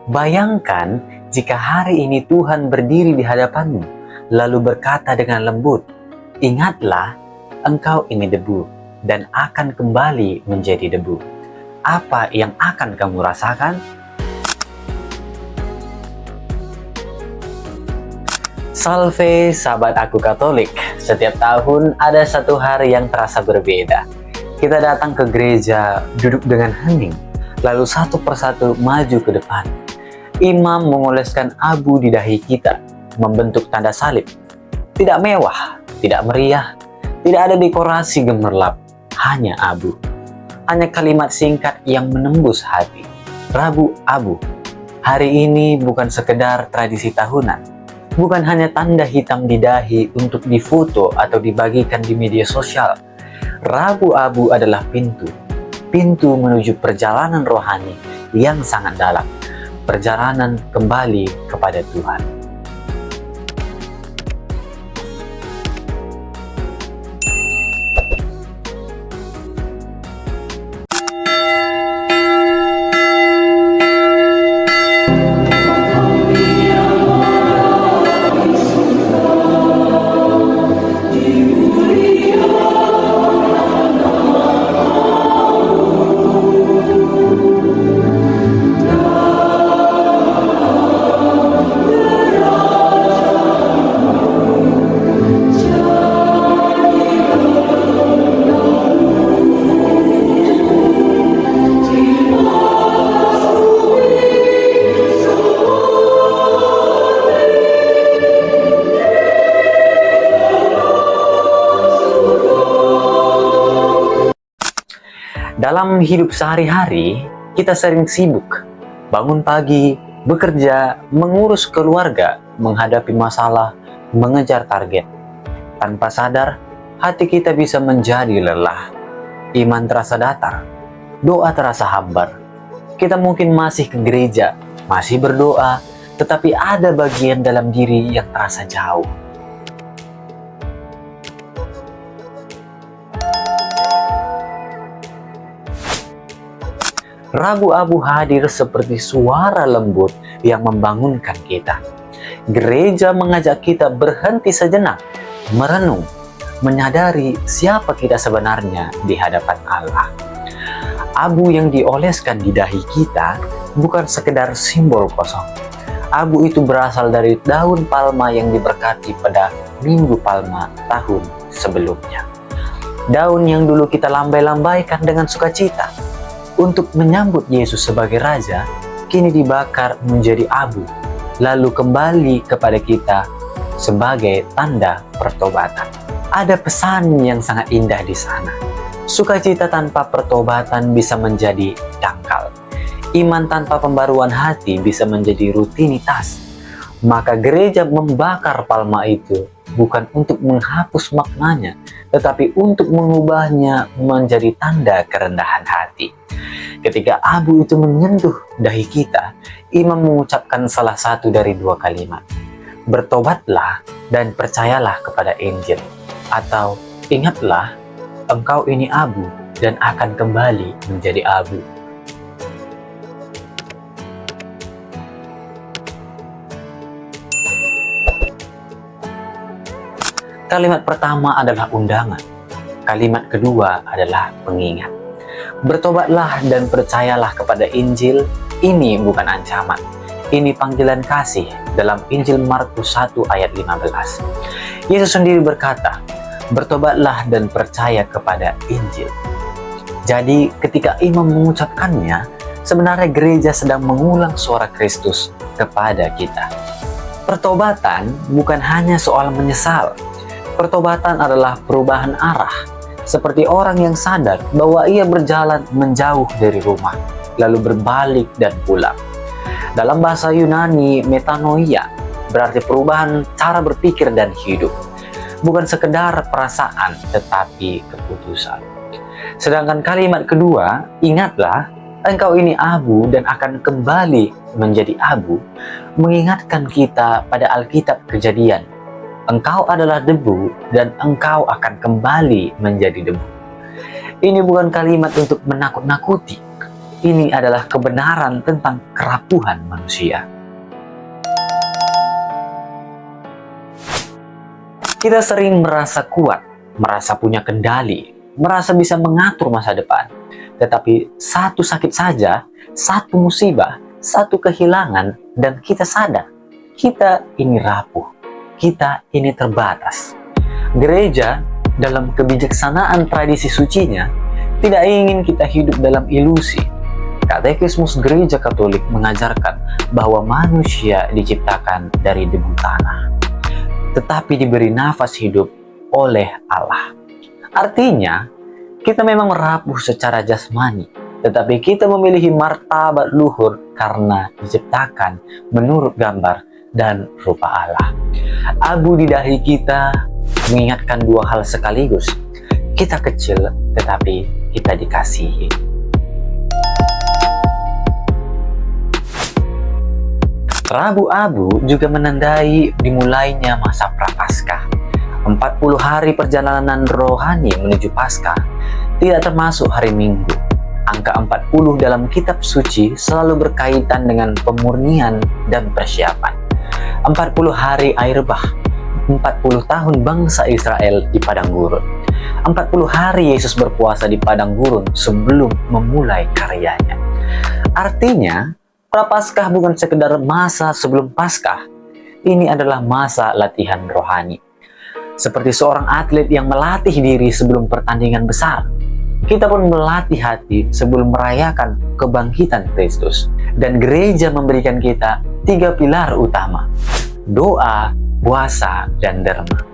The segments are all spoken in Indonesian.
Bayangkan jika hari ini Tuhan berdiri di hadapanmu, lalu berkata dengan lembut, "Ingatlah, engkau ini debu, dan akan kembali menjadi debu." Apa yang akan kamu rasakan? Salve sahabat aku Katolik, setiap tahun ada satu hari yang terasa berbeda. Kita datang ke gereja, duduk dengan hening, lalu satu persatu maju ke depan. Imam mengoleskan abu di dahi kita, membentuk tanda salib. Tidak mewah, tidak meriah, tidak ada dekorasi gemerlap, hanya abu. Hanya kalimat singkat yang menembus hati. Rabu Abu. Hari ini bukan sekedar tradisi tahunan, bukan hanya tanda hitam di dahi untuk difoto atau dibagikan di media sosial. Rabu Abu adalah pintu menuju perjalanan rohani yang sangat dalam. Perjalanan kembali kepada Tuhan. Dalam hidup sehari-hari, kita sering sibuk. Bangun pagi, bekerja, mengurus keluarga, menghadapi masalah, mengejar target. Tanpa sadar, hati kita bisa menjadi lelah. Iman terasa datar, doa terasa hambar. Kita mungkin masih ke gereja, masih berdoa, tetapi ada bagian dalam diri yang terasa jauh. Rabu Abu hadir seperti suara lembut yang membangunkan kita. Gereja mengajak kita berhenti sejenak, merenung, menyadari siapa kita sebenarnya di hadapan Allah. Abu yang dioleskan di dahi kita bukan sekedar simbol kosong. Abu itu berasal dari daun palma yang diberkati pada Minggu Palma tahun sebelumnya. Daun yang dulu kita lambai-lambaikan dengan sukacita untuk menyambut Yesus sebagai Raja, kini dibakar menjadi abu, lalu kembali kepada kita sebagai tanda pertobatan. Ada pesan yang sangat indah di sana. Sukacita tanpa pertobatan bisa menjadi dangkal. Iman tanpa pembaruan hati bisa menjadi rutinitas. Maka gereja membakar palma itu bukan untuk menghapus maknanya, tetapi untuk mengubahnya menjadi tanda kerendahan hati. Ketika abu itu menyentuh dahi kita, imam mengucapkan salah satu dari dua kalimat. Bertobatlah dan percayalah kepada Injil. Atau ingatlah, engkau ini abu dan akan kembali menjadi abu. Kalimat pertama adalah undangan. Kalimat kedua adalah pengingat. Bertobatlah dan percayalah kepada Injil, ini bukan ancaman. Ini panggilan kasih dalam Injil Markus 1 ayat 15. Yesus sendiri berkata, bertobatlah dan percaya kepada Injil. Jadi ketika imam mengucapkannya, sebenarnya gereja sedang mengulang suara Kristus kepada kita. Pertobatan bukan hanya soal menyesal. Pertobatan adalah perubahan arah. Seperti orang yang sadar bahwa ia berjalan menjauh dari rumah, lalu berbalik dan pulang. Dalam bahasa Yunani, metanoia berarti perubahan cara berpikir dan hidup. Bukan sekedar perasaan, tetapi keputusan. Sedangkan kalimat kedua, ingatlah, engkau ini abu dan akan kembali menjadi abu, mengingatkan kita pada Alkitab Kejadian. Engkau adalah debu dan engkau akan kembali menjadi debu. Ini bukan kalimat untuk menakut-nakuti, Ini adalah kebenaran tentang kerapuhan manusia. Kita sering merasa kuat, merasa punya kendali, merasa bisa mengatur masa depan. Tetapi satu sakit saja, satu musibah, satu kehilangan, dan kita sadar, kita ini rapuh, kita ini terbatas. Gereja, dalam kebijaksanaan tradisi sucinya, tidak ingin kita hidup dalam ilusi. Katekismus Gereja Katolik mengajarkan bahwa manusia diciptakan dari debu tanah, tetapi diberi nafas hidup oleh Allah. Artinya, kita memang rapuh secara jasmani, tetapi kita memiliki martabat luhur karena diciptakan menurut gambar dan rupa Allah. Abu di dahi kita mengingatkan dua hal sekaligus. Kita kecil, tetapi kita dikasihi. Rabu Abu juga menandai dimulainya masa Prapaskah. 40 hari perjalanan rohani menuju Paskah tidak termasuk hari Minggu. Angka 40 dalam kitab suci selalu berkaitan dengan pemurnian dan persiapan. 40 hari air bah, 40 tahun bangsa Israel di padang gurun. 40 hari Yesus berpuasa di padang gurun sebelum memulai karyanya. Artinya, Prapaskah bukan sekedar masa sebelum Paskah. Ini adalah masa latihan rohani. Seperti seorang atlet yang melatih diri sebelum pertandingan besar, kita pun melatih hati sebelum merayakan kebangkitan Kristus. Dan gereja memberikan kita 3 pilar utama: doa, puasa, dan derma.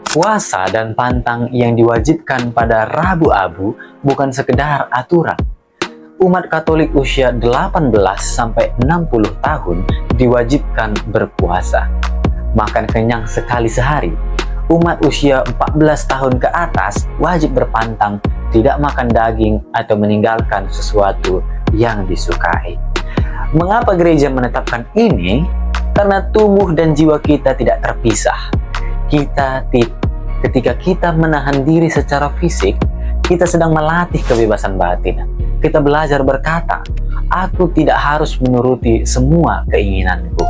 Puasa dan pantang yang diwajibkan pada Rabu Abu bukan sekedar aturan. Umat Katolik usia 18 sampai 60 tahun diwajibkan berpuasa, makan kenyang sekali sehari. Umat usia 14 tahun ke atas wajib berpantang, tidak makan daging atau meninggalkan sesuatu yang disukai. Mengapa gereja menetapkan ini? Karena tubuh dan jiwa kita tidak terpisah. Ketika kita menahan diri secara fisik, kita sedang melatih kebebasan batin. Kita belajar berkata, "Aku tidak harus menuruti semua keinginanku."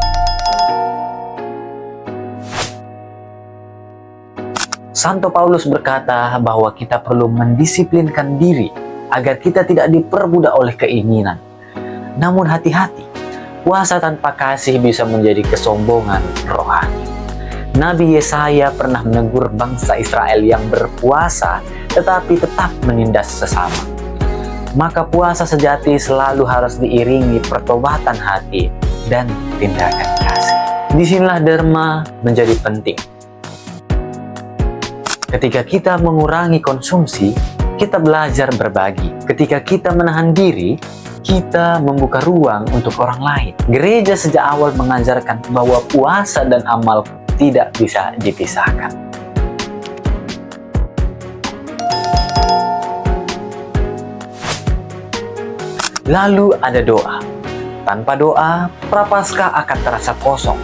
Santo Paulus berkata bahwa kita perlu mendisiplinkan diri agar kita tidak diperbudak oleh keinginan. Namun hati-hati, puasa tanpa kasih bisa menjadi kesombongan rohani. Nabi Yesaya pernah menegur bangsa Israel yang berpuasa tetapi tetap menindas sesama. Maka puasa sejati selalu harus diiringi pertobatan hati dan tindakan kasih. Disinilah derma menjadi penting. Ketika kita mengurangi konsumsi, kita belajar berbagi. Ketika kita menahan diri, kita membuka ruang untuk orang lain. Gereja sejak awal mengajarkan bahwa puasa dan amal tidak bisa dipisahkan. Lalu ada doa. Tanpa doa, Prapaskah akan terasa kosong.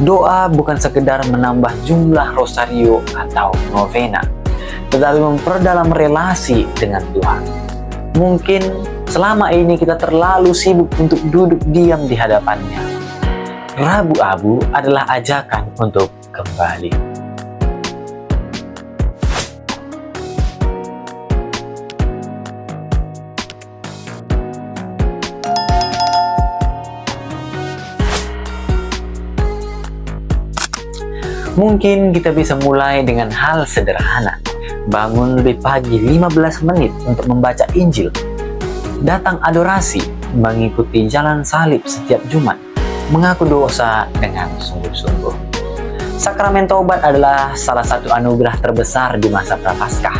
Doa bukan sekedar menambah jumlah rosario atau novena, tetapi memperdalam relasi dengan Tuhan. Mungkin selama ini kita terlalu sibuk untuk duduk diam di hadapannya. Rabu Abu adalah ajakan untuk kembali. Mungkin kita bisa mulai dengan hal sederhana. Bangun lebih pagi 15 menit untuk membaca Injil. Datang adorasi, mengikuti jalan salib setiap Jumat. Mengaku dosa dengan sungguh-sungguh. Sakramen Taubat adalah salah satu anugerah terbesar di masa Prapaskah.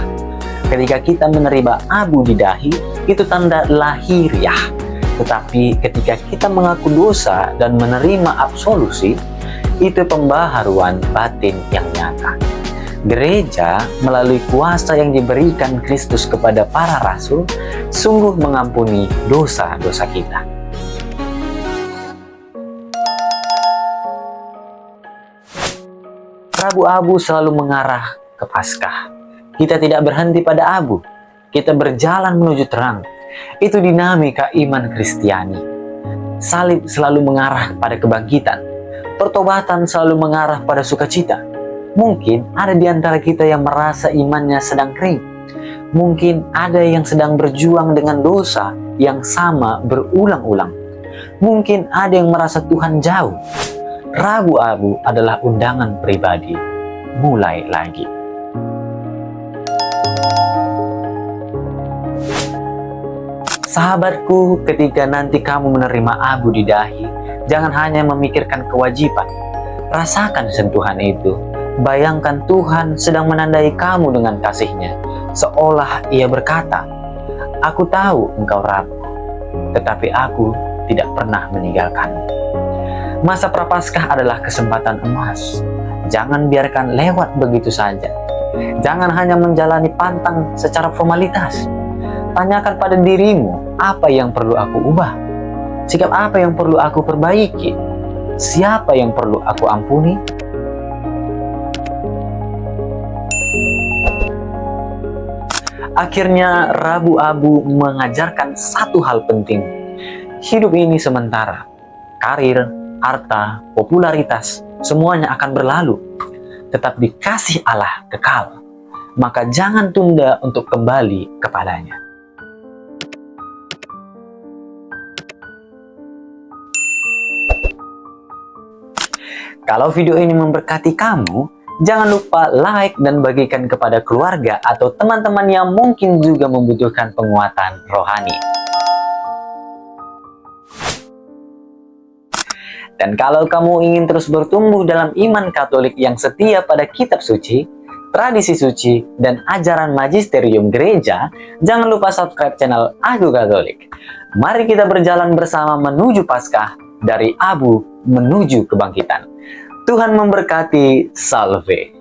Ketika kita menerima abu di dahi, itu tanda lahiriah. Tetapi ketika kita mengaku dosa dan menerima absolusi, itu pembaharuan batin yang nyata. Gereja melalui kuasa yang diberikan Kristus kepada para rasul sungguh mengampuni dosa-dosa kita. Rabu Abu selalu mengarah ke Paskah. Kita tidak berhenti pada abu, kita berjalan menuju terang. Itu dinamika iman Kristiani. Salib selalu mengarah pada kebangkitan. Pertobatan selalu mengarah pada sukacita. Mungkin ada di antara kita yang merasa imannya sedang kering. Mungkin ada yang sedang berjuang dengan dosa yang sama berulang-ulang. Mungkin ada yang merasa Tuhan jauh. Rabu Abu adalah undangan pribadi. Mulai lagi. Sahabatku, ketika nanti kamu menerima abu di dahi, jangan hanya memikirkan kewajiban. Rasakan sentuhan itu. Bayangkan Tuhan sedang menandai kamu dengan kasih-Nya, seolah Ia berkata, "Aku tahu engkau rapuh, tetapi aku tidak pernah meninggalkanmu." Masa Prapaskah adalah kesempatan emas. Jangan biarkan lewat begitu saja. Jangan hanya menjalani pantang secara formalitas. Tanyakan pada dirimu, apa yang perlu aku ubah? Sikap apa yang perlu aku perbaiki? Siapa yang perlu aku ampuni? Akhirnya, Rabu Abu mengajarkan satu hal penting. Hidup ini sementara. Karir, harta, popularitas, semuanya akan berlalu. Tetap dikasih Allah kekal. Maka jangan tunda untuk kembali kepadanya. Kalau video ini memberkati kamu, jangan lupa like dan bagikan kepada keluarga atau teman-teman yang mungkin juga membutuhkan penguatan rohani. Dan kalau kamu ingin terus bertumbuh dalam iman Katolik yang setia pada kitab suci, tradisi suci, dan ajaran magisterium gereja, jangan lupa subscribe channel Aku Katolik. Mari kita berjalan bersama menuju Paskah, dari abu menuju kebangkitan. Tuhan memberkati. Salve.